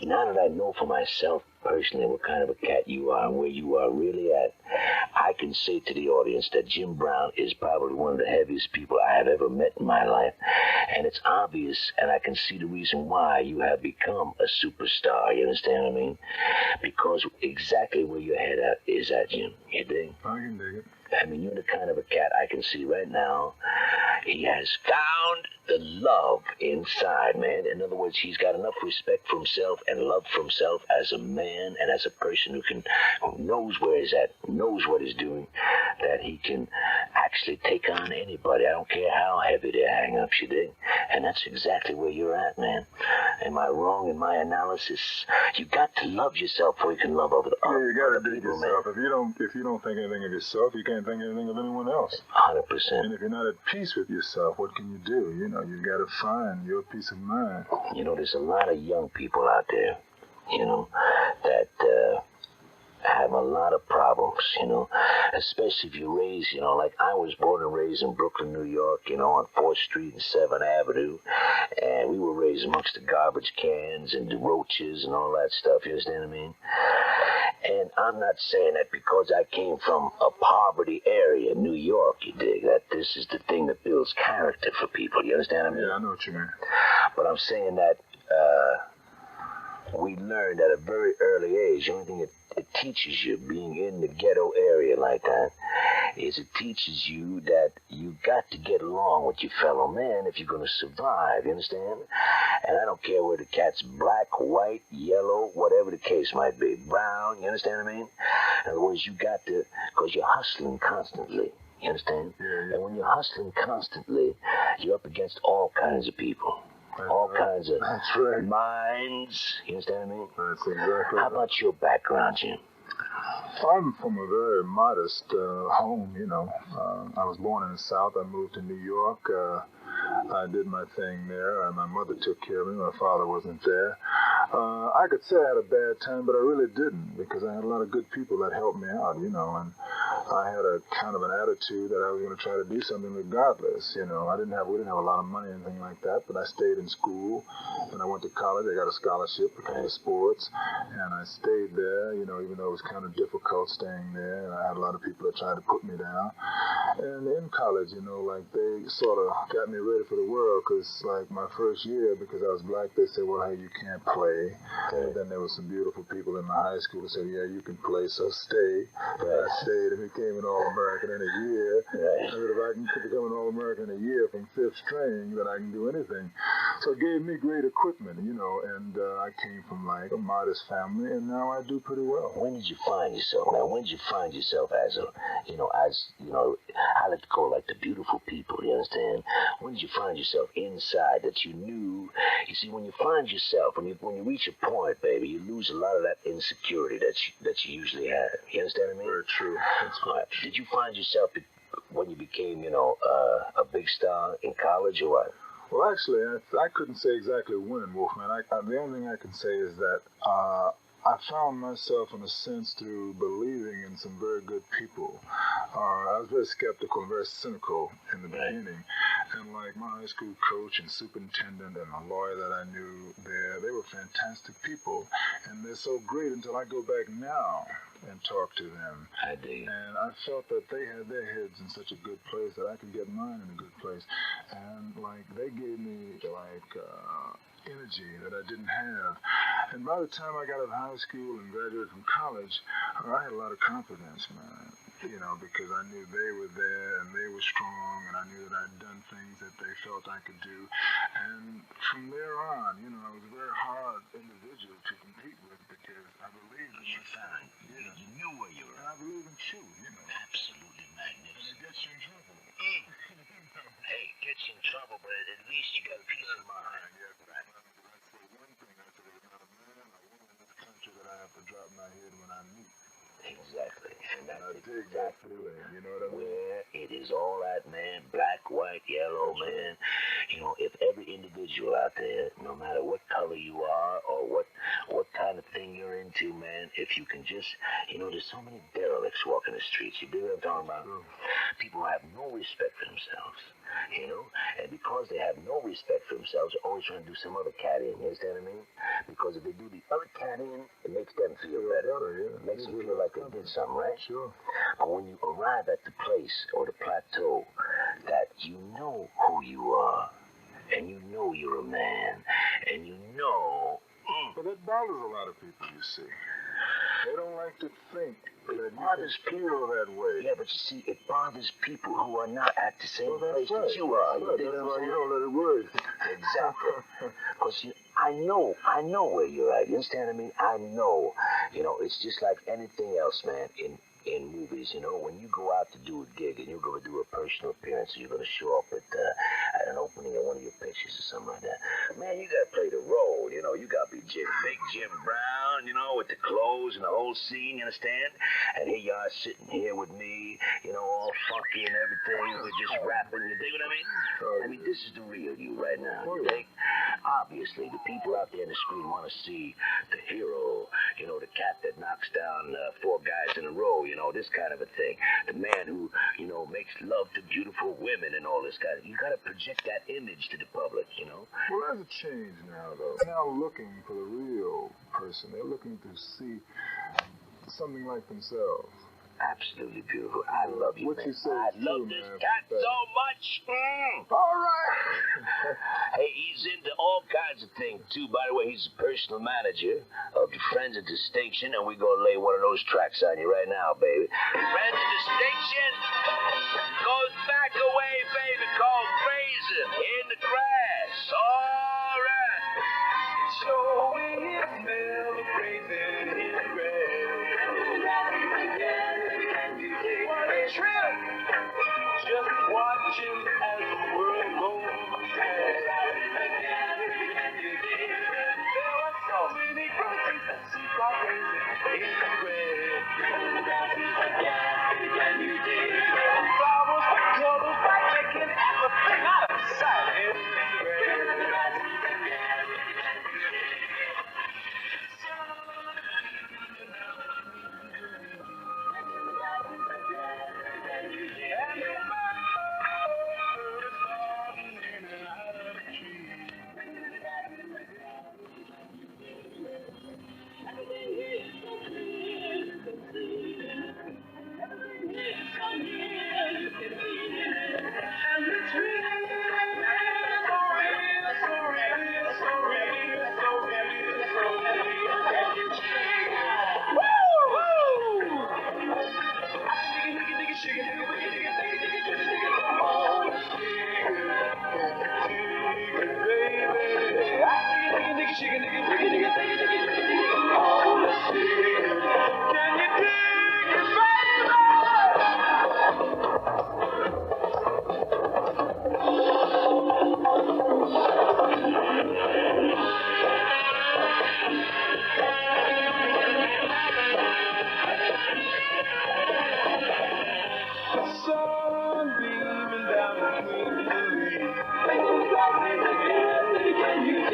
Speaker 4: now that I know for myself personally what kind of a cat you are and where you are really at, I can say to the audience that Jim Brown is probably one of the heaviest people I have ever met in my life. And it's obvious, and I can see the reason why you have become a superstar. You understand what I mean? Because exactly where your head at is at, Jim. You dig?
Speaker 11: I can dig it.
Speaker 4: I mean, you're the kind of a cat I can see right now. He has found the love inside, man. In other words, he's got enough respect for himself and love for himself as a man and as a person who knows where he's at, knows what he's doing, that he can actually take on anybody. I don't care how heavy their hang-ups, you dig? And that's exactly where you're at, man. Am I wrong in my analysis? You got to love yourself before you can love other people.
Speaker 11: Yeah, you gotta dig yourself. Man. If you don't think anything of yourself, you can't think anything of anyone else.
Speaker 4: 100%.
Speaker 11: And if you're not at peace with yourself, what can you do? You know, you gotta find your peace of mind.
Speaker 4: You know, there's a lot of young people out there, you know, that have a lot of problems, you know, especially if you're raised, you know, like I was born and raised in Brooklyn, New York, you know, on 4th Street and 7th Avenue, and we were raised amongst the garbage cans and the roaches and all that stuff, you understand what I mean? And I'm not saying that because I came from a poverty area, New York, you dig, that this is the thing that builds character for people, you understand what I mean?
Speaker 11: Yeah, I know what you mean.
Speaker 4: But I'm saying that we learned at a very early age, the only thing it teaches you being in the ghetto area like that is it teaches you that you got to get along with your fellow man if you're going to survive, you understand? And I don't care whether the cat's black, white, yellow, whatever the case might be, brown, you understand what I mean? In other words, you got to, because you're hustling constantly, you understand?
Speaker 11: Yeah.
Speaker 4: And when you're hustling constantly, you're up against all kinds of people. All kinds of minds. You understand what I mean?
Speaker 11: That's exactly.
Speaker 4: How about your background, Jim?
Speaker 11: I'm from a very modest home, you know. I was born in the South. I moved to New York. I did my thing there. My mother took care of me. My father wasn't there. I could say I had a bad time, but I really didn't, because I had a lot of good people that helped me out, you know, and I had a kind of an attitude that I was going to try to do something regardless, you know. We didn't have a lot of money or anything like that, but I stayed in school, and I went to college. I got a scholarship because of sports, and I stayed there, you know, even though it was kind of difficult staying there, and I had a lot of people that tried to put me down. And in college, you know, like, they sort of got me ready for the world, because, like, my first year, because I was black, they said, well, hey, you can't play. And then there were some beautiful people in my high school that said, yeah, you can play, so stay. I stayed and became an All-American in a year. I said, if I can become an All-American in a year from fifth string, then I can do anything. So it gave me great equipment, you know, and I came from, like, a modest family, and now I do pretty well.
Speaker 4: When did you find yourself? Now, when did you find yourself as I like to call, like, the beautiful people, you understand? When did you find yourself inside that you knew? You see, when you find yourself, when you reach a point, baby, you lose a lot of that insecurity that you usually have. You understand what I mean?
Speaker 11: Very true. That's right.
Speaker 4: Did you find yourself when you became, a big star in college, or what?
Speaker 11: Well, actually, I couldn't say exactly when, Wolfman. The only thing I can say is that I found myself, in a sense, through believing in some very good people. I was very skeptical and very cynical in the beginning. And, like, my high school coach and superintendent and a lawyer that I knew there, they were fantastic people. And they're so great until I go back now and talk to them.
Speaker 4: I do.
Speaker 11: And I felt that they had their heads in such a good place that I could get mine in a good place. And, like, they gave me, like, energy that I didn't have. And by the time I got out of high school and graduated from college, I had a lot of confidence, man. You know, because I knew they were there and they were strong, and I knew that I'd done things that they felt I could do. And from there on, you know, I was a very hard individual to compete with, because I believed in myself.
Speaker 4: You knew where you were.
Speaker 11: And I believe in truth, you know.
Speaker 4: Absolutely magnificent.
Speaker 11: And it gets you in trouble.
Speaker 4: Hey, it gets you in trouble, but at least you got peace of mind.
Speaker 11: Yeah, that's the one thing. I said, there's not a man or woman in this country that I have to drop my head when I meet.
Speaker 4: Exactly. And
Speaker 11: I dig that feeling, you know what I mean?
Speaker 4: Where it is all right, man, black, white, yellow, man. You know, if every individual out there, no matter what color you are or what kind of thing you're into, man, if you can just, you know, there's so many derelicts walking the streets. You dig what I'm talking about? People have no respect for themselves, you know? And because they have no respect for themselves, they're always trying to do some other cat in, you understand what I mean? Because if they do the other cat in, it makes them feel better. It makes them feel like they did something, right?
Speaker 11: Sure.
Speaker 4: But when you arrive at the place or the plateau that you know who you are, and you know you're a man, and you know...
Speaker 11: But that bothers a lot of people, you see. They don't like to think that
Speaker 4: bothers
Speaker 11: you feel that way.
Speaker 4: Yeah, but you see, it bothers people who are not at the same place
Speaker 11: right.
Speaker 4: that you are.
Speaker 11: That's why you don't let it worry.
Speaker 4: Exactly. Because I know where you're at. You understand what I mean? I know. You know, it's just like anything else, man, in movies, you know, when you go out to do a gig and you're going to do a personal appearance, or you're going to show up at an opening of one of your pictures or something like that, man, you got to play the role, you know, you got to be big Jim Brown, you know, with the clothes and the whole scene, you understand? And here you are sitting here with me, you know, all funky and everything, we're just rapping, you dig what I mean? I mean, this is the real you right now, you dig? Obviously, the people out there in the screen want to see the hero, you know, the cat that knocks down 4 guys in a row, you know, this kind of a thing. The man who, you know, makes love to beautiful women and all this kind of... You got to project that image to the public, you know?
Speaker 11: Well, there's a change now, though. They're now looking for the real person. They're looking to see something like themselves.
Speaker 4: Absolutely beautiful. I love you,
Speaker 11: what
Speaker 4: man.
Speaker 11: You say
Speaker 4: I love this cat so much.
Speaker 11: All right.
Speaker 4: Hey, he's into all kinds of things, too. By the way, he's a personal manager of the Friends of Distinction, and we're going to lay one of those tracks on you right now, baby. Friends of Distinction goes back away, baby, called Grazing in the Grass. All right.
Speaker 9: Showing his smell of grazing in the grass. What a trip! Just watching as the world goes past. There are so many birthdays that she got grazing in the grass.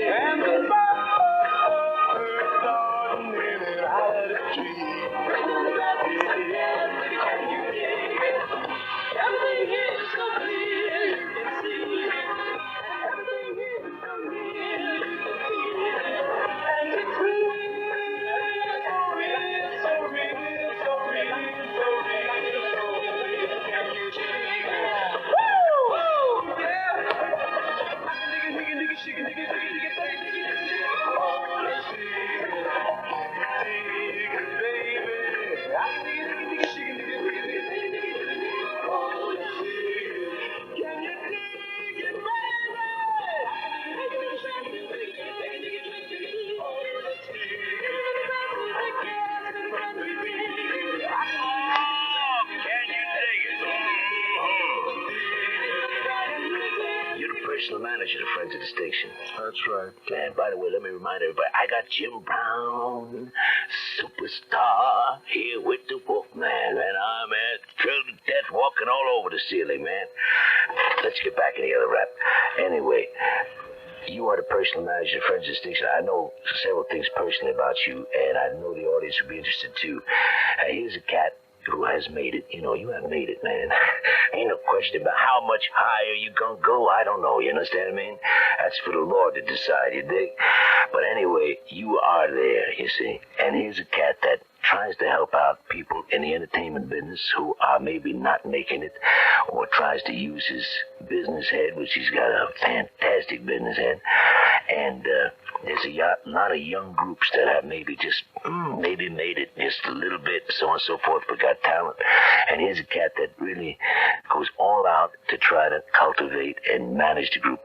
Speaker 9: And the birds starting in out of the tree. Everything here is so clear, you can see. Everything here is so near, you can see. And it's real, so real, so real, so real, so real, so real. Can you dig it? Woo! Woo! Yeah! I can dig it, dig it, dig it, dig it, dig it, dig it, dig it, dig it. Oh, let's see. Dig it, baby. I can dig it, dig it, dig it, dig it, dig it, dig it, dig it, dig it, dig it. Oh, let's see. Can you dig it, baby?
Speaker 4: You're the personal manager of Friends of the Station.
Speaker 11: That's right.
Speaker 4: And by the way, let me remind everybody, I got Jim Brown, superstar, here with the Wolfman, and I'm thrilled to death walking all over the ceiling, man. Let's get back in the other rap. Anyway, you are the personal manager of Friends of the Station. I know several things personally about you, and I know the audience would be interested too. Here's a cat who has made it. You know, you have made it, man. Ain't no question about how much higher you gonna go. I don't know, you understand what I mean? That's for the Lord to decide, you dig? But anyway, you are there, you see. And here's a cat that tries to help out people in the entertainment business who are maybe not making it, or tries to use his business head, which he's got a fantastic business head. And there's a lot of young groups that have maybe just maybe made it just a little bit, so on and so forth, but got talent. And here's a cat that really goes all out to try to cultivate and manage the group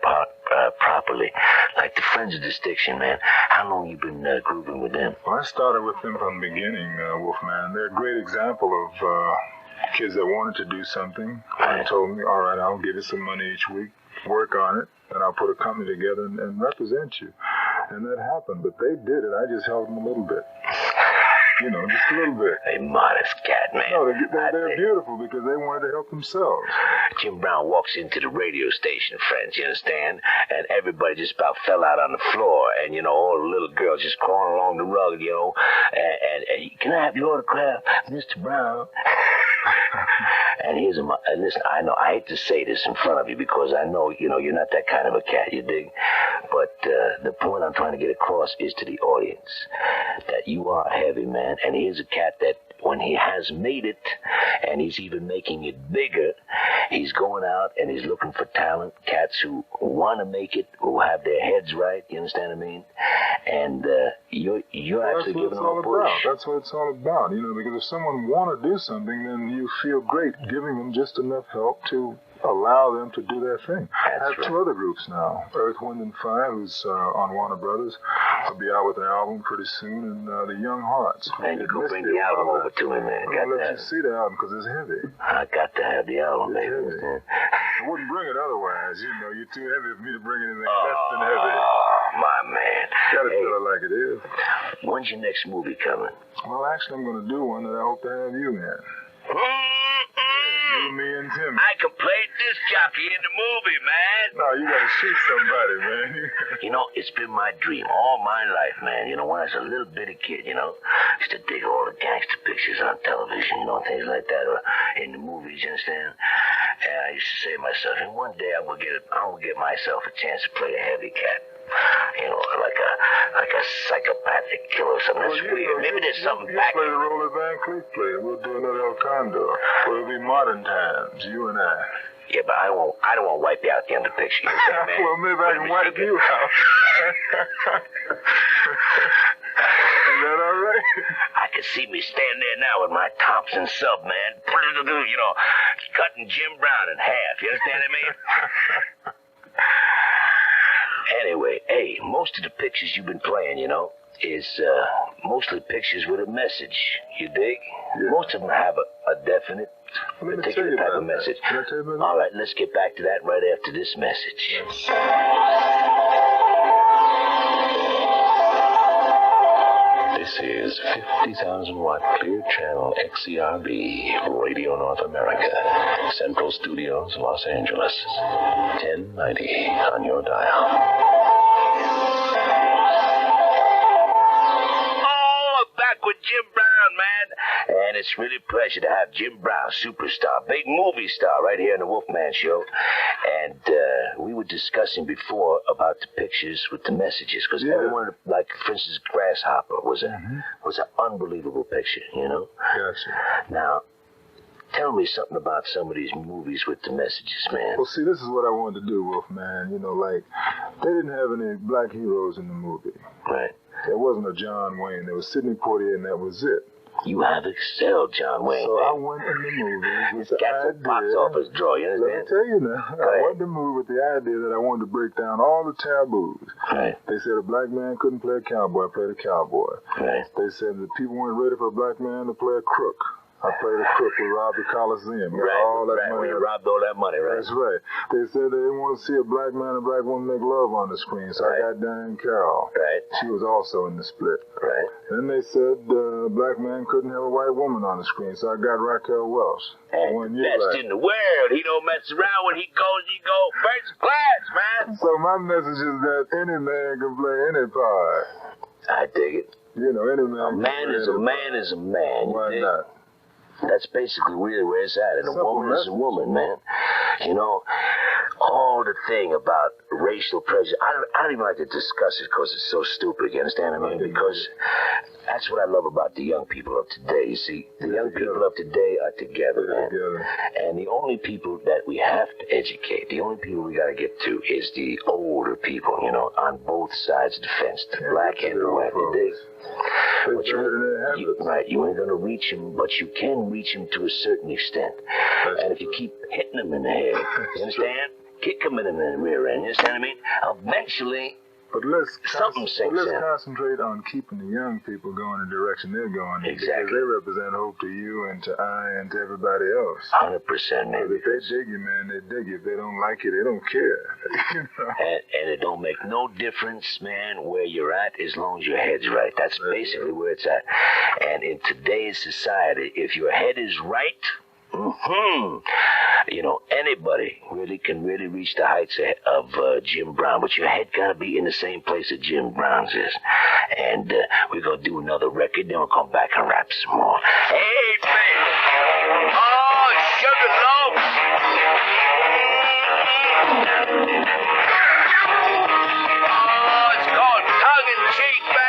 Speaker 4: properly. Like the Friends of the Station, man. How long you been grooving with them?
Speaker 11: Well, I started with them from the beginning, Wolfman. They're a great example of kids that wanted to do something. They told me, all right, I'll give you some money each week, work on it, and I'll put a company together and represent you. And that happened, but they did it. I just helped them a little bit. You know, just a little bit.
Speaker 4: A modest cat, man.
Speaker 11: No, they're beautiful because they wanted to help themselves.
Speaker 4: Jim Brown walks into the radio station, friends, you understand? And everybody just about fell out on the floor. And, you know, all the little girls just crawling along the rug, you know. And can I have your autograph, Mr. Brown? And listen, I know, I hate to say this in front of you because I know, you know, you're not that kind of a cat, you dig? But the point I'm trying to get across is to the audience that you are heavy, man. And here's a cat that when he has made it, and he's even making it bigger, he's going out and he's looking for talent, cats who want to make it, who have their heads right, you understand what I mean? And you're actually giving them a push.
Speaker 11: That's what it's all about, you know, because if someone want to do something, then you feel great giving them just enough help to allow them to do their thing. I have two other groups now. Earth, Wind, and Fire, who's on Warner Brothers, will be out with an album pretty soon, and the Young Hearts.
Speaker 4: Man, you go bring the album over to me, man.
Speaker 11: I'll let you see the album because it's heavy.
Speaker 4: I got to have the album, baby.
Speaker 11: I wouldn't bring it otherwise. You know, you're too heavy for me to bring anything less than heavy.
Speaker 4: Oh, my man.
Speaker 11: Gotta tell it like it is.
Speaker 4: When's your next movie coming?
Speaker 11: Well, actually, I'm going to do one that I hope to have you in. You, me, and Tim.
Speaker 4: I can play disc jockey in the movie, man.
Speaker 11: No, you gotta shoot somebody, man.
Speaker 4: You know, it's been my dream all my life, man. You know, when I was a little bitty kid, you know, I used to dig all the gangster pictures on television, you know, things like that, or in the movies, you understand? And I used to say to myself, and one day I'm gonna get myself a chance to play a heavy cat. You know, like a psychopathic killer or something. That's weird. Maybe there's something back.
Speaker 11: You play the role that Van Cleef played. We'll do another El Condor. It'll be modern times, you and I.
Speaker 4: Yeah, but I don't want to wipe you out the end of the picture. You know, man.
Speaker 11: Well, maybe I can wipe you out. Is that all right?
Speaker 4: I can see me standing there now with my Thompson sub, man. You know, cutting Jim Brown in half. You understand what I mean? Anyway, hey, most of the pictures you've been playing, you know, is mostly pictures with a message. You dig? Yeah. Most of them have a definite, particular type of message.
Speaker 11: Can I tell you about that?
Speaker 4: All right, let's get back to that right after this message.
Speaker 3: This
Speaker 12: This is 50,000 watt clear channel XERB, Radio North America, Central Studios, Los Angeles. 1090 on your dial.
Speaker 4: Back with Jim Brown, man. And it's really a pleasure to have Jim Brown, superstar, big movie star, right here on the Wolfman Show. And we were discussing before about the pictures with the messages, because everyone, like, for instance, Grasshopper was an unbelievable picture, you know?
Speaker 11: Gotcha.
Speaker 4: Now, tell me something about some of these movies with the messages, man.
Speaker 11: Well, see, this is what I wanted to do, Wolfman. You know, like, they didn't have any black heroes in the movie.
Speaker 4: Right.
Speaker 11: There wasn't a John Wayne. There was Sidney Poitier, and that was it.
Speaker 4: You have excelled, John Wayne.
Speaker 11: So
Speaker 4: man.
Speaker 11: I went in the movie with the idea.
Speaker 4: Box office draw, you understand?
Speaker 11: Let me tell you now. I went in the movie with the idea that I wanted to break down all the taboos.
Speaker 4: Right.
Speaker 11: They said a black man couldn't play a cowboy. I played a cowboy.
Speaker 4: Right.
Speaker 11: They said that people weren't ready for a black man to play a crook. I played a crook. We robbed the Coliseum. All that money.
Speaker 4: We robbed all that money, right?
Speaker 11: That's right. They said they didn't want to see a black man and a black woman make love on the screen, so I got Diane Carroll.
Speaker 4: Right.
Speaker 11: She was also in the split.
Speaker 4: Right.
Speaker 11: Then they said a black man couldn't have a white woman on the screen, so I got Raquel Welch.
Speaker 4: And best in the world. He don't mess around. When he goes first class, man.
Speaker 11: So my message is that any man can play any part.
Speaker 4: I dig it.
Speaker 11: You know, any man.
Speaker 4: A man is a man is a man.
Speaker 11: Why not?
Speaker 4: That's basically really where it's at. And a woman is a woman, man. You know, all the thing about racial prejudice, I don't even like to discuss it because it's so stupid, you understand what I mean? Because that's what I love about the young people of today. You see, the young people of today are together, man. And the only people that we have to educate, the only people we got to get to is the older people, you know, on both sides of the fence, the black and the white. But you ain't going to reach them, but you can reach them to a certain extent. And if you keep hitting them in the head, you understand? Kick them in the rear end, you understand what I mean? Eventually, something sinks in.
Speaker 11: Let's concentrate on keeping the young people going in the direction they're going in.
Speaker 4: Exactly.
Speaker 11: Because they represent hope to you and to I and to everybody else.
Speaker 4: 100%, man.
Speaker 11: If they dig you, man, they dig you. If they don't like you, they don't care. You know?
Speaker 4: And it don't make no difference, man, where you're at as long as your head's right. That's basically where it's at. And in today's society, if your head is right, you know, anybody can really reach the heights of Jim Brown, but your head gotta be in the same place that Jim Brown's is. And we're gonna do another record, then we'll come back and rap some more. Hey, baby! Oh, sugar loaf! Oh, it's called tongue in cheek, man!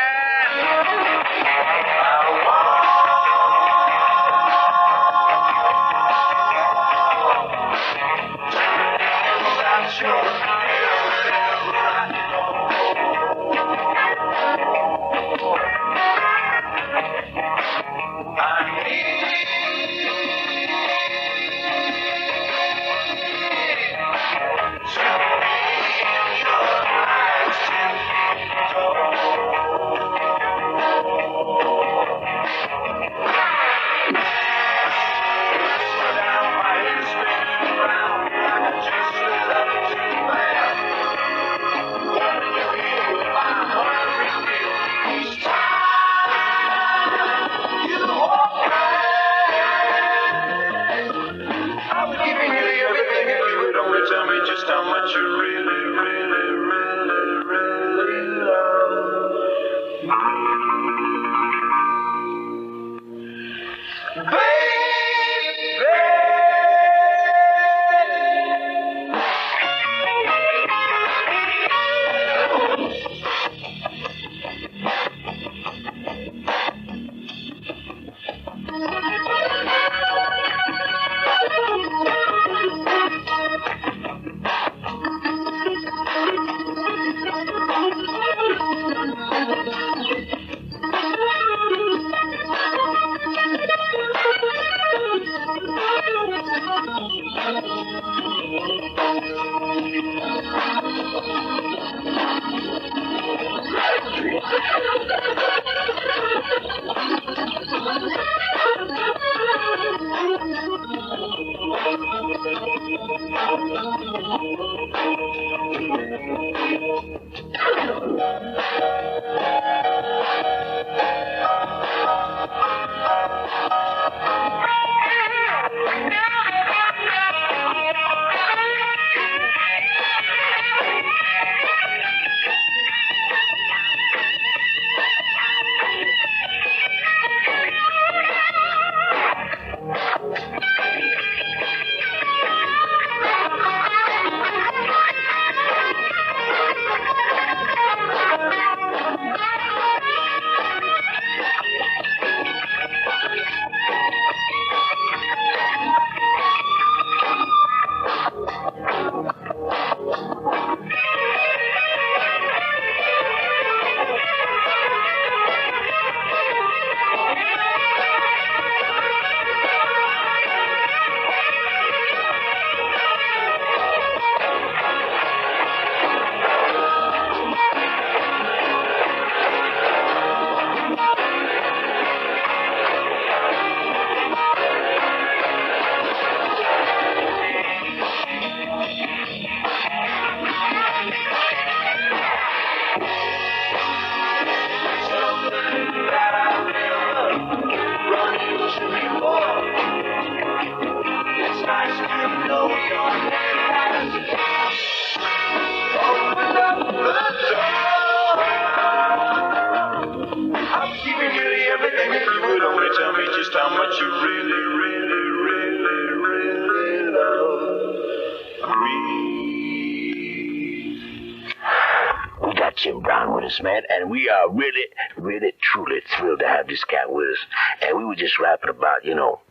Speaker 4: We got Jim Brown with us, man, and we are really, really, truly thrilled to have this cat with us. And we were just rapping about, you know,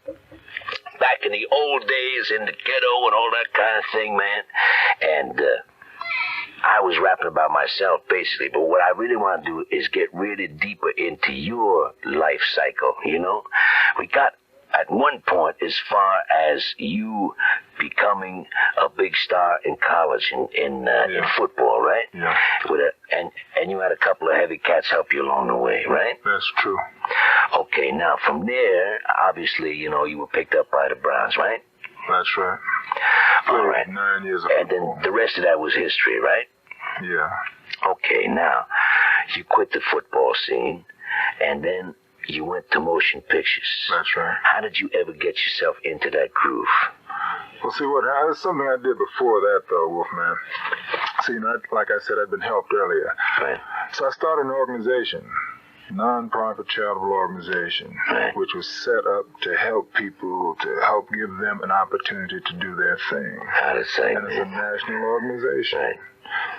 Speaker 4: back in the old days in the ghetto and all that kind of thing, man. And I was rapping about myself, basically, but what I really want to do is get really deeper into your life cycle, you know? We got at one point as far as you becoming a big star in college in football, right?
Speaker 11: Yeah.
Speaker 4: And you had a couple of heavy cats help you along the way, right?
Speaker 11: That's true.
Speaker 4: Okay, now from there, obviously, you know, you were picked up by the Browns, right?
Speaker 11: That's right.
Speaker 4: All right.
Speaker 11: 9 years of
Speaker 4: And
Speaker 11: football.
Speaker 4: then the rest of that was history, right?
Speaker 11: Yeah.
Speaker 4: Okay, now, you quit the football scene, and then you went to motion pictures.
Speaker 11: That's right.
Speaker 4: How did you ever get yourself into that groove?
Speaker 11: Well, see, that's something I did before that, though, Wolfman. See, like I said, I'd been helped earlier.
Speaker 4: Right.
Speaker 11: So I started an organization, non-profit charitable organization,
Speaker 4: right,
Speaker 11: which was set up to help people, to help give them an opportunity to do their thing.
Speaker 4: How to say
Speaker 11: And it's a national organization.
Speaker 4: Right.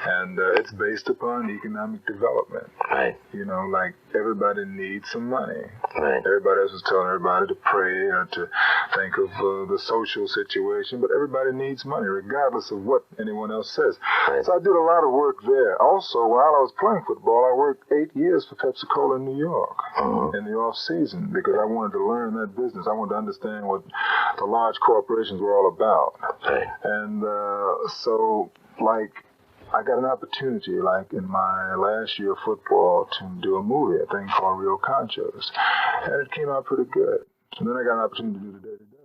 Speaker 11: And it's based upon economic development.
Speaker 4: Right.
Speaker 11: You know, like everybody needs some money.
Speaker 4: Right.
Speaker 11: Everybody else is telling everybody to pray or to think of the social situation, but everybody needs money regardless of what anyone else says.
Speaker 4: Right.
Speaker 11: So I did a lot of work there. Also, while I was playing football, I worked 8 years for Pepsi-Cola in New York in the off season because I wanted to learn that business. I wanted to understand what the large corporations were all about.
Speaker 4: Right.
Speaker 11: And so, like, I got an opportunity, like in my last year of football, to do a movie, a thing called Rio Conchos. And it came out pretty good. And then I got an opportunity to do the Dirty Dozen.